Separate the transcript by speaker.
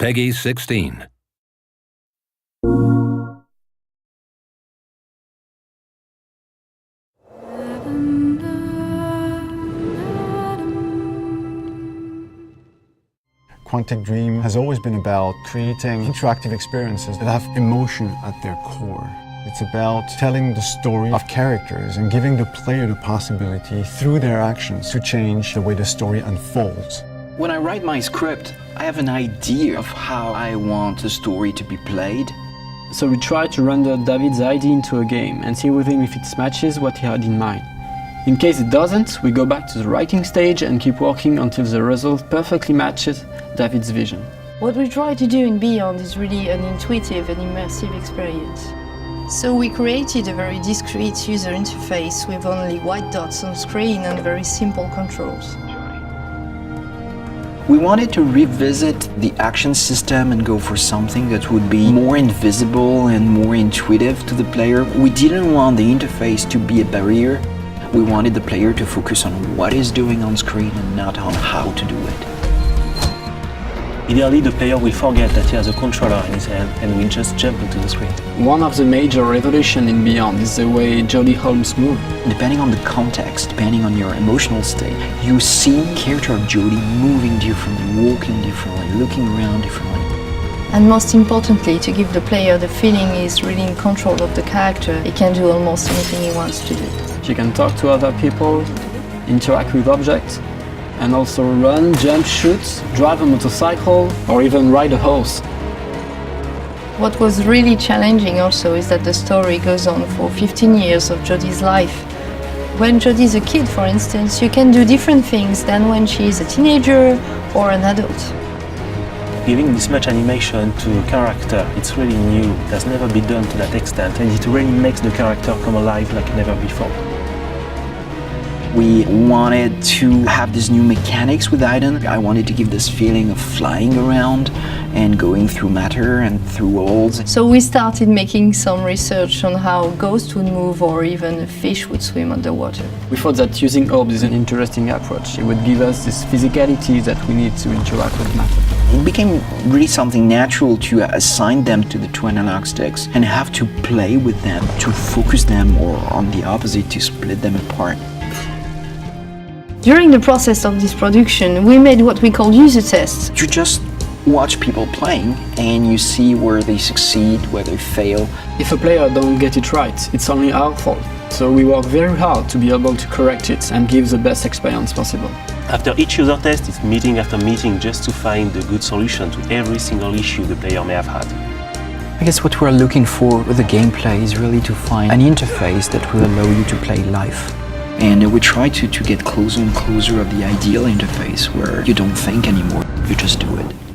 Speaker 1: Peggy 16.
Speaker 2: Quantic Dream has always been about creating interactive experiences that have emotion at their core. It's about telling the story of characters and giving the player the possibility, through their actions, to change the way the story unfolds.
Speaker 3: When I write my script, I have an idea of how I want the story to be played.
Speaker 4: So we try to render David's idea into a game and see with him if it matches what he had in mind. In case it doesn't, we go back to the writing stage and keep working until the result perfectly matches David's vision.
Speaker 5: What we try to do in Beyond is really an intuitive and immersive experience. So we created a very discreet user interface with only white dots on screen and very simple controls.
Speaker 3: We wanted to revisit the action system and go for something that would be more invisible and more intuitive to the player. We didn't want the interface to be a barrier. We wanted the player to focus on what he's doing on screen and not on how to do it.
Speaker 6: Ideally, the player will forget that he has a controller in his hand and will just jump into the screen.
Speaker 4: One of the major revolutions in Beyond is the way Jodie Holmes moves.
Speaker 3: Depending on the context, depending on your emotional state, you see the character of Jodie moving differently, walking differently, looking around differently.
Speaker 5: And most importantly, to give the player the feeling he's really in control of the character, he can do almost anything he wants to do.
Speaker 4: She can talk to other people, interact with objects, and also run, jump, shoot, drive a motorcycle, or even ride a horse.
Speaker 5: What was really challenging also is that the story goes on for 15 years of Jodie's life. When Jodie's a kid, for instance, you can do different things than when she is a teenager or an adult.
Speaker 6: Giving this much animation to a character, it's really new. It has never been done to that extent, and it really makes the character come alive like never before.
Speaker 3: We wanted to have these new mechanics with Aiden. I wanted to give this feeling of flying around and going through matter and through walls.
Speaker 5: So we started making some research on how ghosts would move or even a fish would swim underwater.
Speaker 4: We thought that using orbs is an interesting approach. It would give us this physicality that we need to interact with matter.
Speaker 3: It became really something natural to assign them to the two analog sticks and have to play with them, to focus them, or on the opposite, to split them apart.
Speaker 5: During the process of this production, we made what we call user tests.
Speaker 3: You just watch people playing and you see where they succeed, where they fail.
Speaker 4: If a player don't get it right, it's only our fault. So we work very hard to be able to correct it and give the best experience possible.
Speaker 6: After each user test, it's meeting after meeting just to find the good solution to every single issue the player may have had.
Speaker 3: I guess what we're looking for with the gameplay is really to find an interface that will allow you to play life. And we try to get closer and closer of the ideal interface where you don't think anymore, you just do it.